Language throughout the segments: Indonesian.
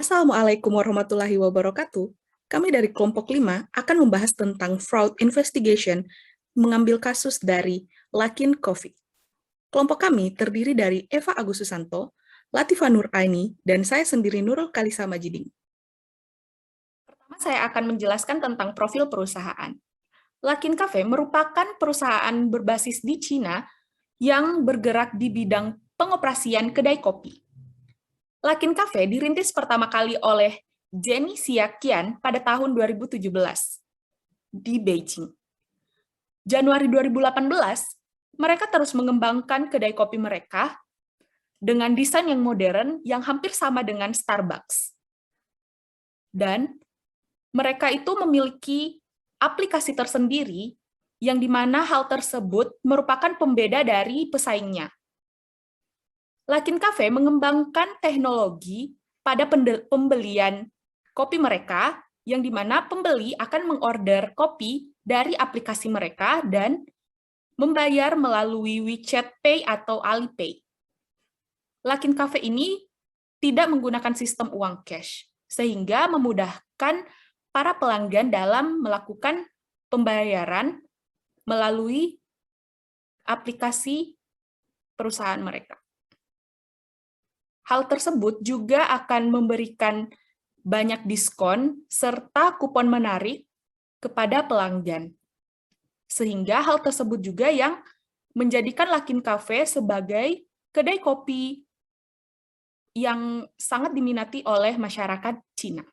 Assalamualaikum warahmatullahi wabarakatuh. Kami dari kelompok 5 akan membahas tentang fraud investigation mengambil kasus dari Lakin Coffee. Kelompok kami terdiri dari Eva Agus Susanto, Latifah Nur Aini, dan saya sendiri Nurul Kalisa Majiding. Pertama saya akan menjelaskan tentang profil perusahaan. Lakin Cafe merupakan perusahaan berbasis di Cina yang bergerak di bidang pengoperasian kedai kopi. Lakin Cafe dirintis pertama kali oleh Jenny Xiaqian pada tahun 2017 di Beijing. Januari 2018, mereka terus mengembangkan kedai kopi mereka dengan desain yang modern yang hampir sama dengan Starbucks. Dan mereka itu memiliki aplikasi tersendiri yang dimana hal tersebut merupakan pembeda dari pesaingnya. Lakin Cafe mengembangkan teknologi pada pembelian kopi mereka, yang dimana pembeli akan mengorder kopi dari aplikasi mereka dan membayar melalui WeChat Pay atau Alipay. Lakin Cafe ini tidak menggunakan sistem uang cash, sehingga memudahkan para pelanggan dalam melakukan pembayaran melalui aplikasi perusahaan mereka. Hal tersebut juga akan memberikan banyak diskon serta kupon menarik kepada pelanggan. Sehingga hal tersebut juga yang menjadikan Lakin Cafe sebagai kedai kopi yang sangat diminati oleh masyarakat Cina.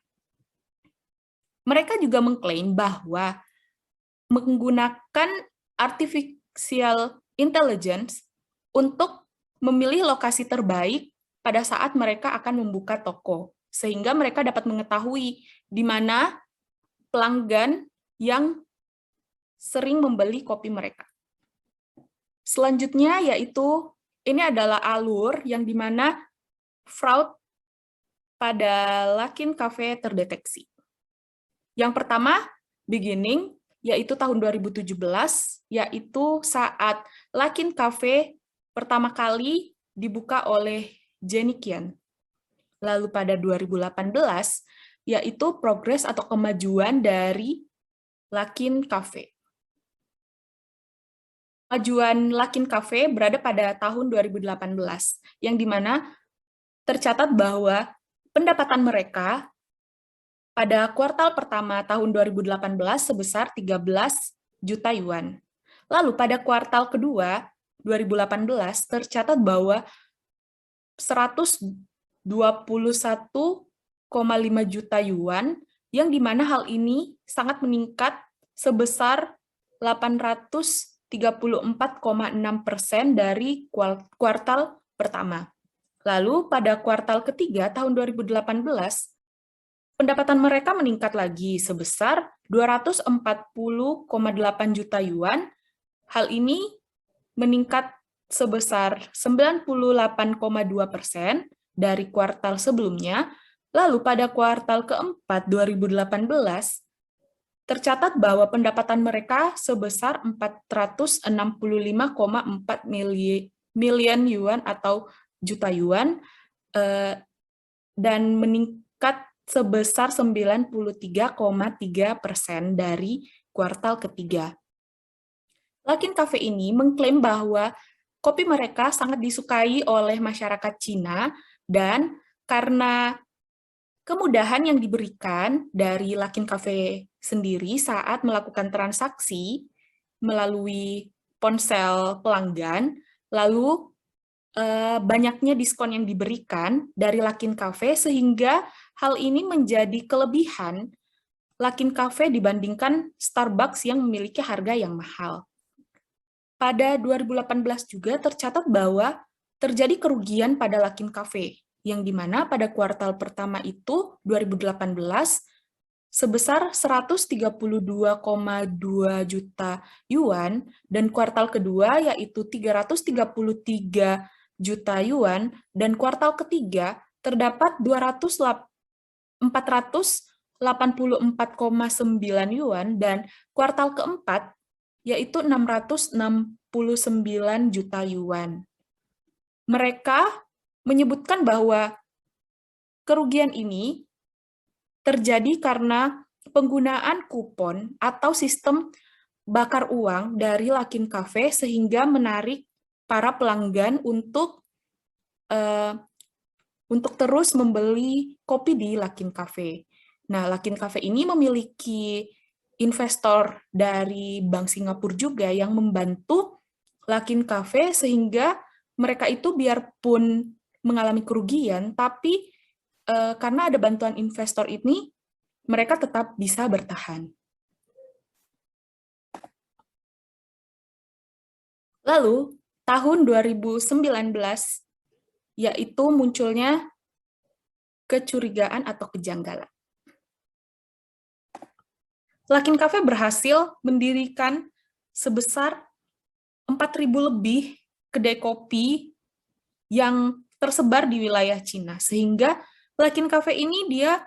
Mereka juga mengklaim bahwa menggunakan artificial intelligence untuk memilih lokasi terbaik pada saat mereka akan membuka toko, sehingga mereka dapat mengetahui di mana pelanggan yang sering membeli kopi mereka. Selanjutnya yaitu, ini adalah alur yang dimana fraud pada Lakin Cafe terdeteksi. Yang pertama, beginning, yaitu tahun 2017, yaitu saat Lakin Cafe pertama kali dibuka oleh Jenny Qian. Lalu pada 2018, yaitu progres atau kemajuan dari Lakin Cafe. Kemajuan Lakin Cafe berada pada tahun 2018, yang dimana tercatat bahwa pendapatan mereka pada kuartal pertama tahun 2018 sebesar 13 juta yuan. Lalu pada kuartal kedua 2018 tercatat bahwa 121,5 juta yuan, yang dimana hal ini sangat meningkat sebesar 834,6% dari kuartal pertama. Lalu pada kuartal ketiga tahun 2018, pendapatan mereka meningkat lagi sebesar 240,8 juta yuan. Hal ini meningkat sebesar 98,2% dari kuartal sebelumnya. Lalu pada kuartal keempat 2018, tercatat bahwa pendapatan mereka sebesar 465,4 miliar yuan atau juta yuan, dan meningkat sebesar 93,3% dari kuartal ketiga. Lakin Cafe ini mengklaim bahwa kopi mereka sangat disukai oleh masyarakat Cina, dan karena kemudahan yang diberikan dari Lakin Cafe sendiri saat melakukan transaksi melalui ponsel pelanggan, lalu banyaknya diskon yang diberikan dari Lakin Cafe, sehingga hal ini menjadi kelebihan Lakin Cafe dibandingkan Starbucks yang memiliki harga yang mahal. Pada 2018 juga tercatat bahwa terjadi kerugian pada Lakin Cafe, yang dimana pada kuartal pertama itu 2018 sebesar 132,2 juta yuan, dan kuartal kedua yaitu 333 juta yuan, dan kuartal ketiga terdapat 484,9 yuan, dan kuartal keempat yaitu 669 juta yuan. Mereka menyebutkan bahwa Kerugian ini terjadi karena penggunaan kupon atau sistem bakar uang dari Luckin Cafe sehingga menarik para pelanggan untuk terus membeli kopi di Luckin Cafe. Nah, Luckin Cafe ini memiliki investor dari Bank Singapura juga yang membantu Luckin Cafe sehingga mereka itu biarpun mengalami kerugian, tapi karena ada bantuan investor ini, mereka tetap bisa bertahan. Lalu, tahun 2019, yaitu munculnya kecurigaan atau kejanggalan. Luckin Cafe berhasil mendirikan sebesar 4.000 lebih kedai kopi yang tersebar di wilayah Cina, sehingga Luckin Cafe ini dia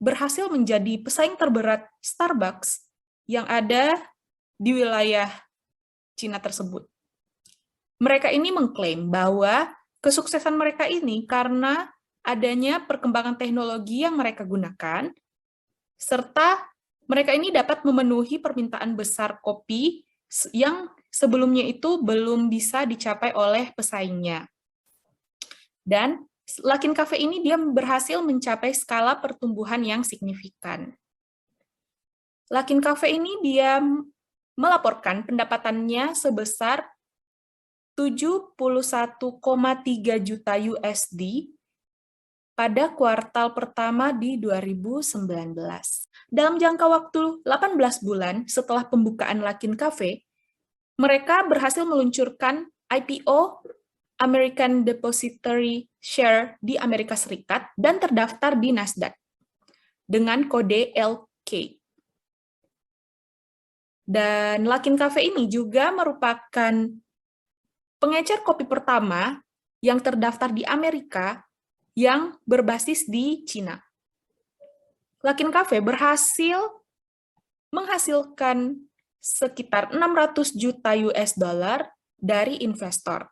berhasil menjadi pesaing terberat Starbucks yang ada di wilayah Cina tersebut. Mereka ini mengklaim bahwa kesuksesan mereka ini karena adanya perkembangan teknologi yang mereka gunakan, serta mereka ini dapat memenuhi permintaan besar kopi yang sebelumnya itu belum bisa dicapai oleh pesaingnya. Dan Luckin Cafe ini dia berhasil mencapai skala pertumbuhan yang signifikan. Luckin Cafe ini dia melaporkan pendapatannya sebesar 71,3 juta USD pada kuartal pertama di 2019. Dalam jangka waktu 18 bulan setelah pembukaan Luckin Cafe, mereka berhasil meluncurkan IPO American Depository Share di Amerika Serikat dan terdaftar di Nasdaq dengan kode LK. Dan Luckin Cafe ini juga merupakan pengecer kopi pertama yang terdaftar di Amerika yang berbasis di Cina. Luckin Cafe berhasil menghasilkan sekitar 600 juta US dollar dari investor.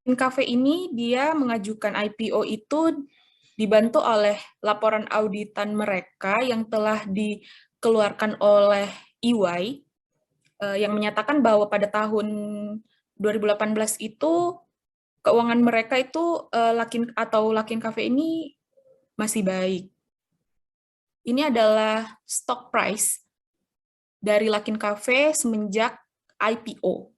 Luckin Cafe ini dia mengajukan IPO itu dibantu oleh laporan auditan mereka yang telah dikeluarkan oleh EY yang menyatakan bahwa pada tahun 2018 itu keuangan mereka itu Luckin Cafe ini masih baik. Ini adalah stock price dari Luckin Cafe semenjak IPO.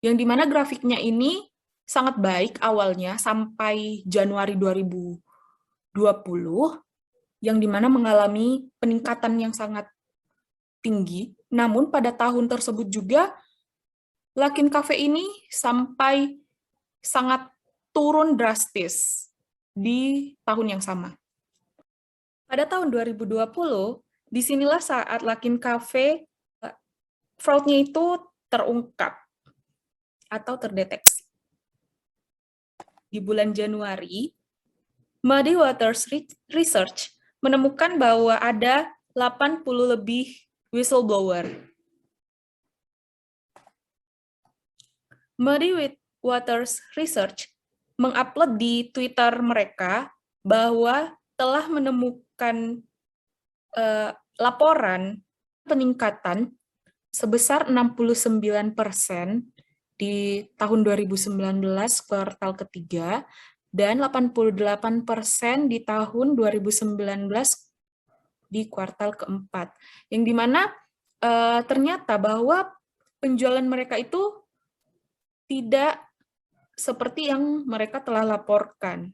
Yang dimana grafiknya ini sangat baik awalnya sampai Januari 2020, yang dimana mengalami peningkatan yang sangat tinggi. Namun pada tahun tersebut juga Luckin Cafe ini sampai sangat turun drastis di tahun yang sama. Pada tahun 2020, disinilah saat Luckin Cafe fraud-nya itu terungkap atau terdeteksi. Di bulan Januari, Muddy Waters Research menemukan bahwa ada 80 lebih whistleblower. Muddy Waters Research mengupload di Twitter mereka bahwa telah menemukan laporan peningkatan sebesar 69% di tahun 2019 kuartal ketiga dan 88% di tahun 2019 di kuartal keempat. Yang dimana ternyata bahwa penjualan mereka itu tidak seperti yang mereka telah laporkan.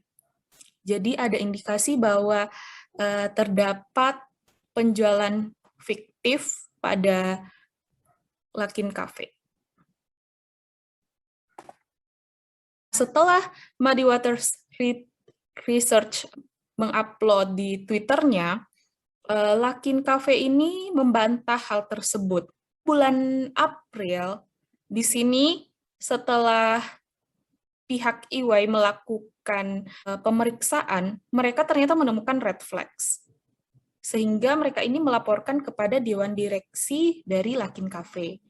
Jadi ada indikasi bahwa terdapat penjualan fiktif pada Luckin Cafe. Setelah Muddy Waters Research mengupload di Twitter-nya, Luckin Cafe ini membantah hal tersebut. Bulan April, di sini setelah pihak EY melakukan pemeriksaan, mereka ternyata menemukan red flags. Sehingga mereka ini melaporkan kepada Dewan Direksi dari Luckin Cafe.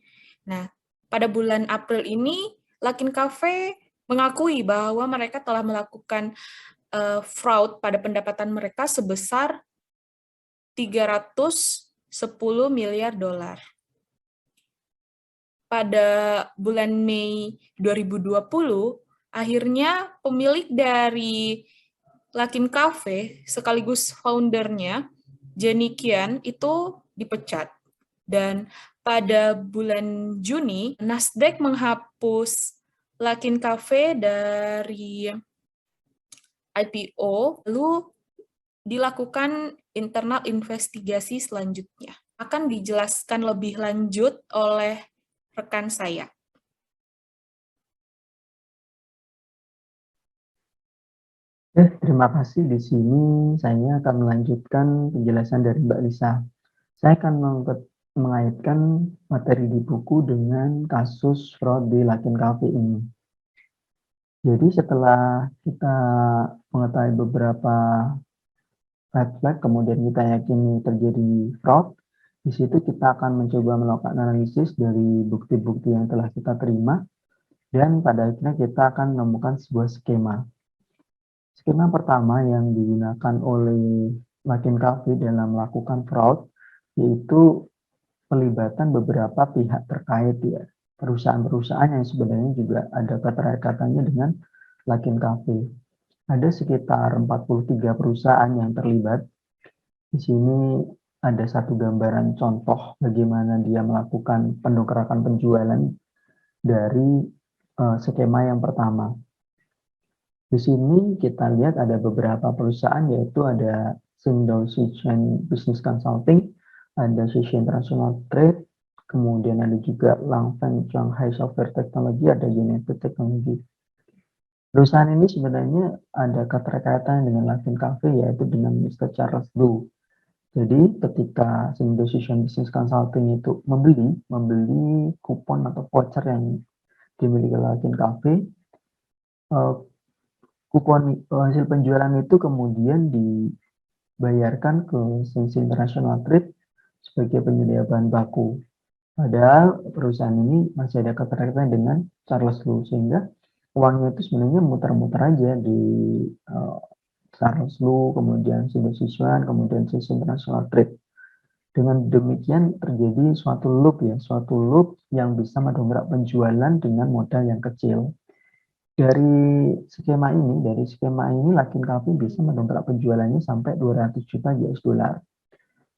Nah, pada bulan April ini, Luckin Cafe mengakui bahwa mereka telah melakukan fraud pada pendapatan mereka sebesar 310 miliar dolar. Pada bulan Mei 2020, akhirnya pemilik dari Luckin Cafe sekaligus foundernya, Jenny Qian, itu dipecat. Dan pada bulan Juni, Nasdaq menghapus Luckin Cafe dari IPO, lalu dilakukan internal investigasi selanjutnya. Akan dijelaskan lebih lanjut oleh rekan saya. Terima kasih. Di sini saya akan melanjutkan penjelasan dari Mbak Lisa. Saya akan mengaitkan materi di buku dengan kasus fraud di Luckin Cafe ini. Jadi setelah kita mengetahui beberapa red flag, kemudian kita yakini terjadi fraud, di situ kita akan mencoba melakukan analisis dari bukti-bukti yang telah kita terima, dan pada akhirnya kita akan menemukan sebuah skema. Skema pertama yang digunakan oleh Luckin Cafe dalam melakukan fraud yaitu pelibatan beberapa pihak terkait ya, perusahaan-perusahaan yang sebenarnya juga ada keterkaitannya dengan Luckin Cafe. Ada sekitar 43 perusahaan yang terlibat. Di sini ada satu gambaran contoh bagaimana dia melakukan pendongkrakan penjualan dari skema yang pertama. Di sini kita lihat ada beberapa perusahaan, yaitu ada Sindol Sichuan Business Consulting, ada Sisi International Trade, kemudian ada juga Langfeng Shanghai Software Technology, ada United Technology. Perusahaan ini sebenarnya ada keterkaitan dengan Luckin Cafe, yaitu dengan Mr. Charles Lu. Jadi ketika Sindol Sichuan Business Consulting itu membeli kupon atau voucher yang dimiliki Luckin Cafe, kupon hasil penjualan itu kemudian dibayarkan ke Sisi International Trade sebagai penyedia bahan baku. Padahal perusahaan ini masih ada keterkaitan dengan Charles Lu, sehingga uangnya itu sebenarnya muter-muter aja di Charles Lu, kemudian Sindol Sichuan, kemudian Sisi International Trade. Dengan demikian terjadi suatu loop yang bisa mendongkrak penjualan dengan modal yang kecil. Dari skema ini Luckin Cafe bisa mendongkrak penjualannya sampai 200 juta US dollar.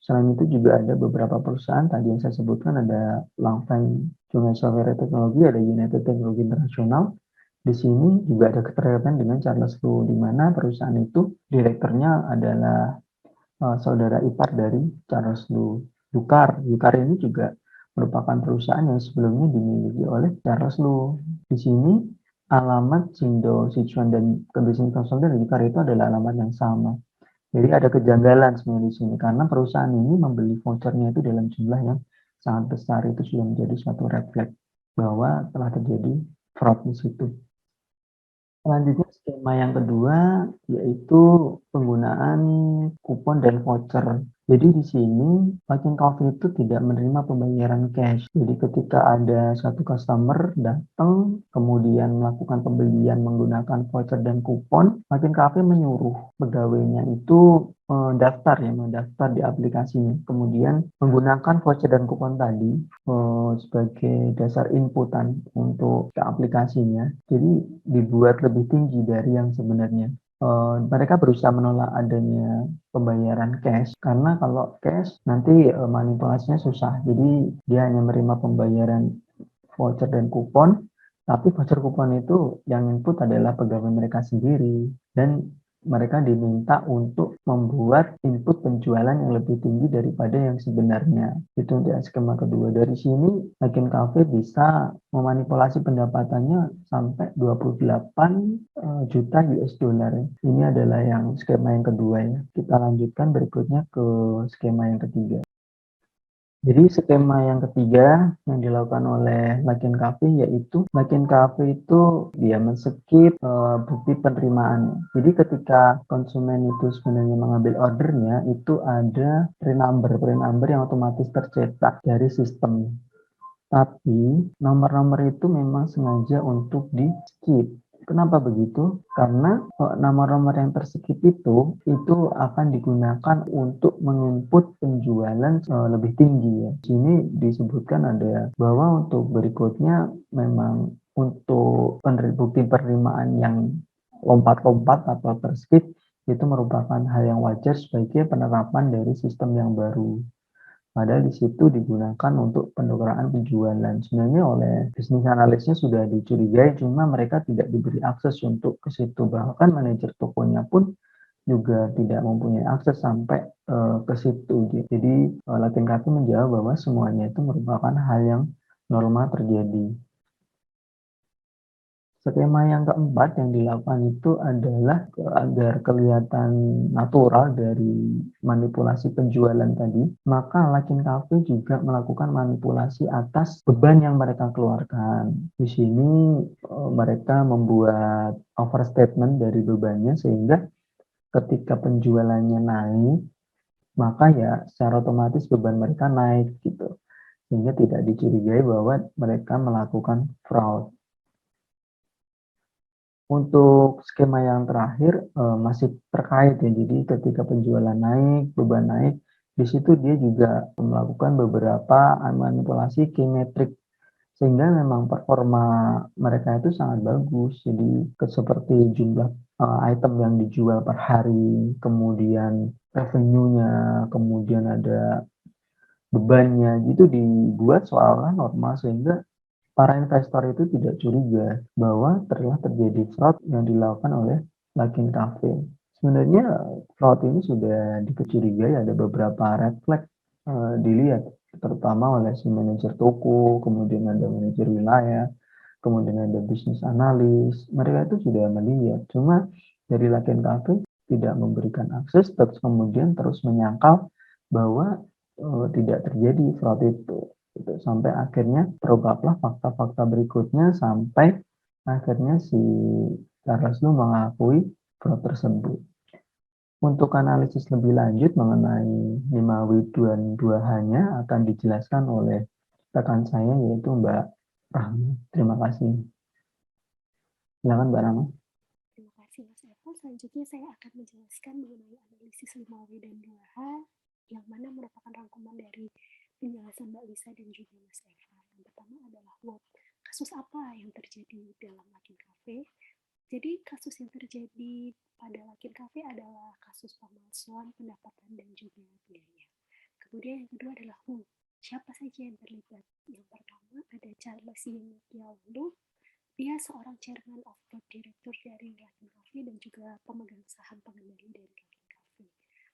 Selain itu juga ada beberapa perusahaan tadi yang saya sebutkan, ada Langfeng Shanghai Software Technology, ada United Technology International. Di sini juga ada keterkaitan dengan Charles Lu, di mana perusahaan itu direkturnya adalah saudara ipar dari Charles Lu, Yukar. Yukar ini juga merupakan perusahaan yang sebelumnya dimiliki oleh Charles Lu. Di sini alamat Sindol Sichuan dan Business Consulting dan Yukar itu adalah alamat yang sama. Jadi ada kejanggalan sebenarnya di sini karena perusahaan ini membeli vouchernya itu dalam jumlah yang sangat besar. Itu sudah menjadi suatu red flag bahwa telah terjadi fraud di situ. Selanjutnya skema yang kedua yaitu penggunaan kupon dan voucher. Jadi di sini Luckin Cafe itu tidak menerima pembayaran cash. Jadi ketika ada satu customer datang kemudian melakukan pembelian menggunakan voucher dan kupon, Luckin Cafe menyuruh pegawainya itu mendaftar di aplikasinya. Kemudian menggunakan voucher dan kupon tadi sebagai dasar inputan untuk ke aplikasinya. Jadi dibuat lebih tinggi dari yang sebenarnya. Mereka berusaha menolak adanya pembayaran cash karena kalau cash nanti manipulasinya susah. Jadi dia hanya menerima pembayaran voucher dan kupon, tapi voucher kupon itu yang input adalah pegawai mereka sendiri dan mereka diminta untuk membuat input penjualan yang lebih tinggi daripada yang sebenarnya. Itu untuk skema kedua. Dari sini Luckin Cafe bisa memanipulasi pendapatannya sampai 28 juta US dollar. Ini adalah yang skema yang kedua ya. Kita lanjutkan berikutnya ke skema yang ketiga. Jadi skema yang ketiga yang dilakukan oleh Luckin Cafe yaitu Luckin Cafe itu dia men-skip bukti penerimaan. Jadi ketika konsumen itu sebenarnya mengambil ordernya itu ada pre-number yang otomatis tercetak dari sistem. Tapi nomor-nomor itu memang sengaja untuk di-skip. Kenapa begitu? Karena nomor-nomor yang terskip itu akan digunakan untuk menginput penjualan lebih tinggi ya. Di sini disebutkan ada bahwa untuk berikutnya memang untuk bukti penerimaan yang lompat-lompat atau terskip itu merupakan hal yang wajar sebagai penerapan dari sistem yang baru. Padahal di situ digunakan untuk penukaraan penjualan. Sebenarnya oleh bisnis analisnya sudah dicurigai, cuma mereka tidak diberi akses untuk ke situ. Bahkan manajer tokonya pun juga tidak mempunyai akses sampai ke situ. Jadi Latin Kafé menjawab bahwa semuanya itu merupakan hal yang normal terjadi. Skema yang keempat yang dilakukan itu adalah agar kelihatan natural dari manipulasi penjualan tadi, maka Lakin Cafe juga melakukan manipulasi atas beban yang mereka keluarkan. Di sini mereka membuat overstatement dari bebannya sehingga ketika penjualannya naik, maka ya secara otomatis beban mereka naik gitu. Sehingga tidak dicurigai bahwa mereka melakukan fraud. Untuk skema yang terakhir masih terkait ya, jadi ketika penjualan naik, beban naik, di situ dia juga melakukan beberapa manipulasi key metric sehingga memang performa mereka itu sangat bagus. Jadi seperti jumlah item yang dijual per hari, kemudian revenue-nya, kemudian ada bebannya, gitu dibuat seolah-olah normal sehingga para investor itu tidak curiga bahwa telah terjadi fraud yang dilakukan oleh Lakin Cafe. Sebenarnya fraud ini sudah dicurigai, ada beberapa red flag dilihat, terutama oleh si manajer toko, kemudian ada manajer wilayah, kemudian ada bisnis analis. Mereka itu sudah melihat, cuma dari Lakin Cafe tidak memberikan akses, terus kemudian terus menyangkal bahwa tidak terjadi fraud itu. Gitu. Sampai akhirnya terungkaplah fakta-fakta berikutnya sampai akhirnya si Charles Lu mengakui fraud tersebut. Untuk analisis lebih lanjut mengenai 5W22H-nya akan dijelaskan oleh rekan saya yaitu Mbak Rahma. Terima kasih. Silakan Mbak Rahma. Terima kasih Mas Eva. Selanjutnya saya akan menjelaskan mengenai analisis 5W dan 2H yang mana merupakan rangkuman dari penjelasan Mbak Lisa dan juga Mas Eva. Yang pertama adalah what. Kasus apa yang terjadi dalam Lakin Cafe? Jadi kasus yang terjadi pada Lakin Cafe adalah kasus pemalsuan pendapatan dan juga biaya. Kemudian yang kedua adalah who. Siapa saja yang terlibat? Yang pertama ada Charles Yunus. Dia seorang chairman of board director dari Lakin Cafe dan juga pemegang saham pengendali dari Lakin Cafe.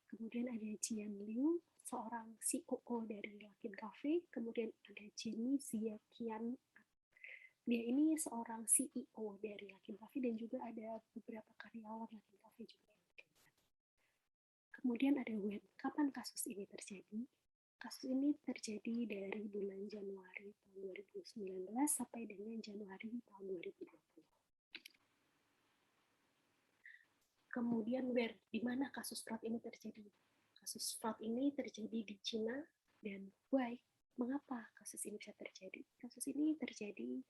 Kemudian ada Jian Liu, seorang COO dari Lakin Cafe. Kemudian ada Jenny Ziakian. Dia ini seorang CEO dari Lakin Cafe dan juga ada beberapa karyawan Lakin Cafe juga yang terlibat. Kemudian ada when. Kapan kasus ini terjadi? Kasus ini terjadi dari bulan Januari tahun 2019 sampai dengan Januari tahun 2020. Kemudian where, di mana kasus fraud ini terjadi? Kasus fraud ini terjadi di Cina dan why? Mengapa kasus ini bisa terjadi? Kasus ini terjadi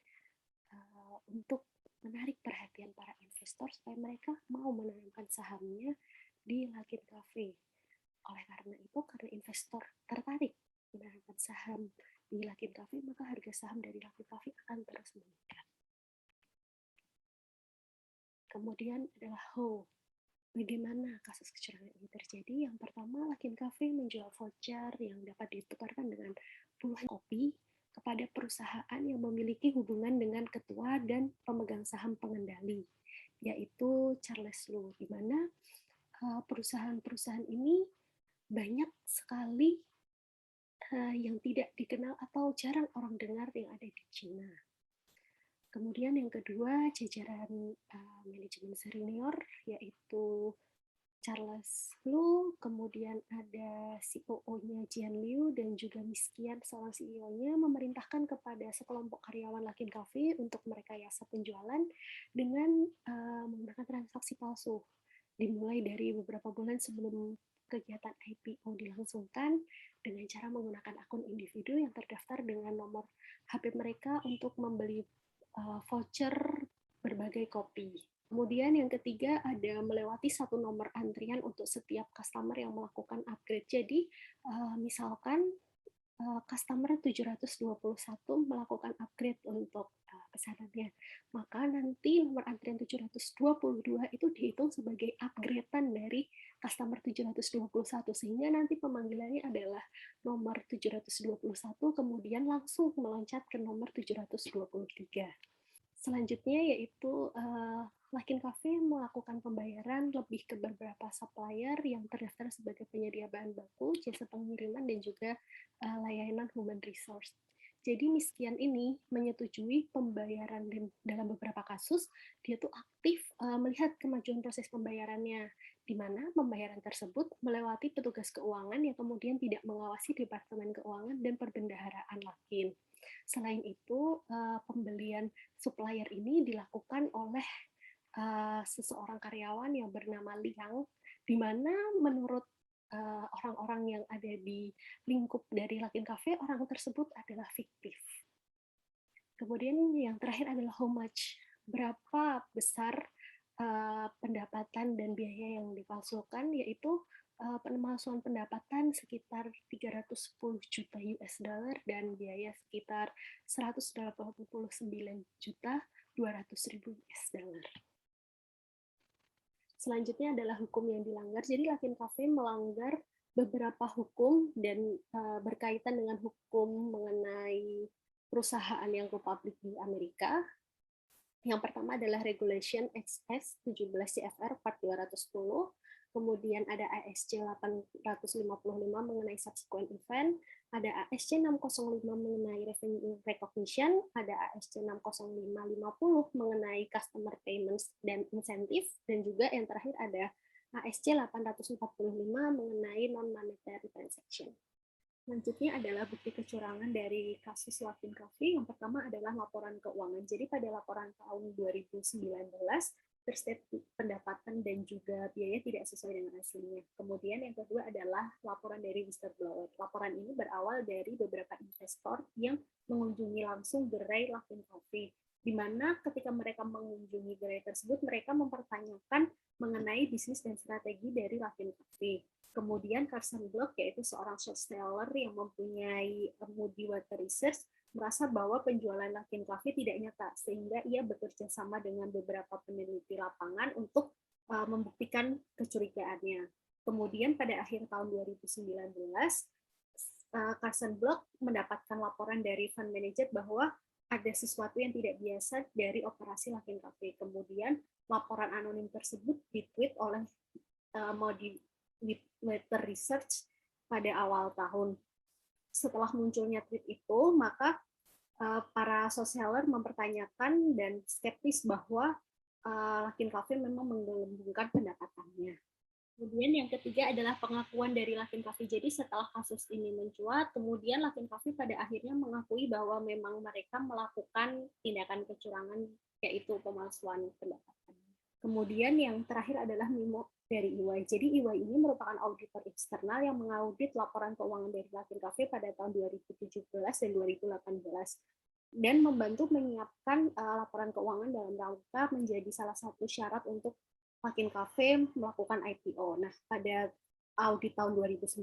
untuk menarik perhatian para investor supaya mereka mau menanamkan sahamnya di Lakin Cafe. Oleh karena itu, karena investor tertarik menanamkan saham di Lakin Cafe, maka harga saham dari Lakin Cafe akan terus meningkat. Kemudian adalah how. Bagaimana kasus kecurangan ini terjadi? Yang pertama, Lakin Cafe menjual voucher yang dapat ditukarkan dengan puluhan kopi kepada perusahaan yang memiliki hubungan dengan ketua dan pemegang saham pengendali, yaitu Charles Lu, di mana perusahaan-perusahaan ini banyak sekali yang tidak dikenal atau jarang orang dengar yang ada di Cina. Kemudian yang kedua, jajaran manajemen senior, yaitu Charles Lu, kemudian ada COO-nya Jian Liu, dan juga Miss Kian, seorang CEO-nya, memerintahkan kepada sekelompok karyawan Lakin Cafe untuk merekayasa penjualan dengan menggunakan transaksi palsu. Dimulai dari beberapa bulan sebelum kegiatan IPO dilangsungkan dengan cara menggunakan akun individu yang terdaftar dengan nomor HP mereka untuk membeli voucher berbagai kopi. Kemudian yang ketiga ada melewati satu nomor antrian untuk setiap customer yang melakukan upgrade. Jadi misalkan customer 721 melakukan upgrade untuk pesanannya, maka nanti nomor antrian 722 itu dihitung sebagai upgradean dari customer 721, sehingga nanti pemanggilannya adalah nomor 721 kemudian langsung meloncat ke nomor 723. Selanjutnya yaitu Lakin Cafe melakukan pembayaran lebih ke beberapa supplier yang terdaftar sebagai penyedia bahan baku, jasa pengiriman, dan juga layanan human resource. Jadi Miskian ini menyetujui pembayaran dalam beberapa kasus, dia tuh aktif melihat kemajuan proses pembayarannya, di mana pembayaran tersebut melewati petugas keuangan yang kemudian tidak mengawasi Departemen Keuangan dan Perbendaharaan Lakin. Selain itu, pembelian supplier ini dilakukan oleh seseorang karyawan yang bernama Liang, di mana menurut orang-orang yang ada di lingkup dari Lakin Cafe, orang tersebut adalah fiktif. Kemudian yang terakhir adalah how much, berapa besar pendapatan dan biaya yang dipalsukan, yaitu pemalsuan pendapatan sekitar 310 juta US dollar dan biaya sekitar 189 juta 200.000 US dollar. Selanjutnya adalah hukum yang dilanggar. Jadi Lakin Cafe melanggar beberapa hukum dan berkaitan dengan hukum mengenai perusahaan yang go public di Amerika. Yang pertama adalah Regulation XS 17 CFR Part 210, kemudian ada ASC 855 mengenai subsequent event, ada ASC 605 mengenai revenue recognition, ada ASC 60550 mengenai customer payments dan incentive, dan juga yang terakhir ada ASC 845 mengenai non-monetary transaction. Selanjutnya adalah bukti kecurangan dari kasus Lakin Cafe. Yang pertama adalah laporan keuangan. Jadi pada laporan tahun 2019, terstate pendapatan dan juga biaya tidak sesuai dengan aslinya. Kemudian yang kedua adalah laporan dari whistleblower. Laporan ini berawal dari beberapa investor yang mengunjungi langsung gerai Lakin Cafe, di mana ketika mereka mengunjungi gerai tersebut, mereka mempertanyakan mengenai bisnis dan strategi dari Lakin Cafe. Kemudian Carson Block, yaitu seorang short seller yang mempunyai Moody Water Research, merasa bahwa penjualan Lakin Cafe tidak nyata, sehingga ia bekerja sama dengan beberapa peneliti lapangan untuk membuktikan kecurigaannya. Kemudian pada akhir tahun 2019, Carson Block mendapatkan laporan dari fund manager bahwa ada sesuatu yang tidak biasa dari operasi Lakin Cafe. Kemudian laporan anonim tersebut ditweet oleh Moody Water Research pada awal tahun. Setelah munculnya tweet itu, maka para social seller mempertanyakan dan skeptis bahwa Lakin Cafe memang menggelembungkan pendapatannya. Kemudian yang ketiga adalah pengakuan dari Lakin Cafe. Jadi setelah kasus ini mencuat, kemudian Lakin Cafe pada akhirnya mengakui bahwa memang mereka melakukan tindakan kecurangan, yaitu pemalsuan pendapatan. Kemudian yang terakhir adalah memo dari EY. Jadi EY ini merupakan auditor eksternal yang mengaudit laporan keuangan dari Lakin Cafe pada tahun 2017 dan 2018 dan membantu menyiapkan laporan keuangan dalam rangka menjadi salah satu syarat untuk Lakin Cafe melakukan IPO. Nah, pada audit tahun 2019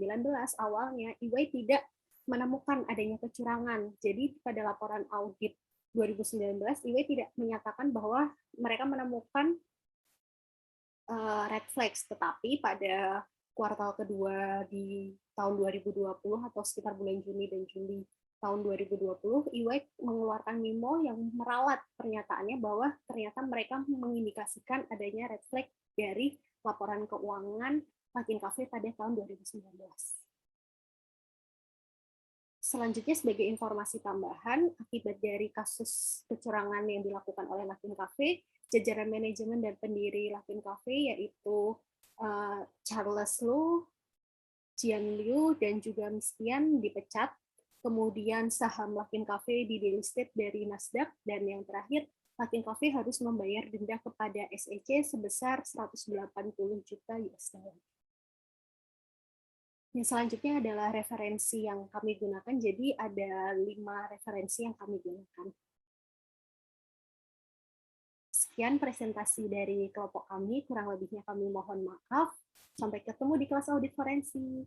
awalnya EY tidak menemukan adanya kecurangan. Jadi pada laporan audit 2019 EY tidak menyatakan bahwa mereka menemukan red flags, tetapi pada kuartal kedua di tahun 2020 atau sekitar bulan Juni dan Juli tahun 2020, EY mengeluarkan memo yang meralat pernyataannya bahwa ternyata mereka mengindikasikan adanya red flag dari laporan keuangan Lakin Cafe pada tahun 2019. Selanjutnya, sebagai informasi tambahan, akibat dari kasus kecurangan yang dilakukan oleh Lakin Cafe, jajaran manajemen dan pendiri Lakin Cafe yaitu Charles Lu, Jian Liu, dan juga Miskian dipecat. Kemudian saham Lakin Cafe di-delisted dari Nasdaq, dan yang terakhir Lakin Cafe harus membayar denda kepada SEC sebesar 180 juta US dollar. Yang selanjutnya adalah referensi yang kami gunakan. Jadi ada 5 referensi yang kami gunakan. Sekian presentasi dari kelompok kami, kurang lebihnya kami mohon maaf. Sampai ketemu di kelas audit forensik.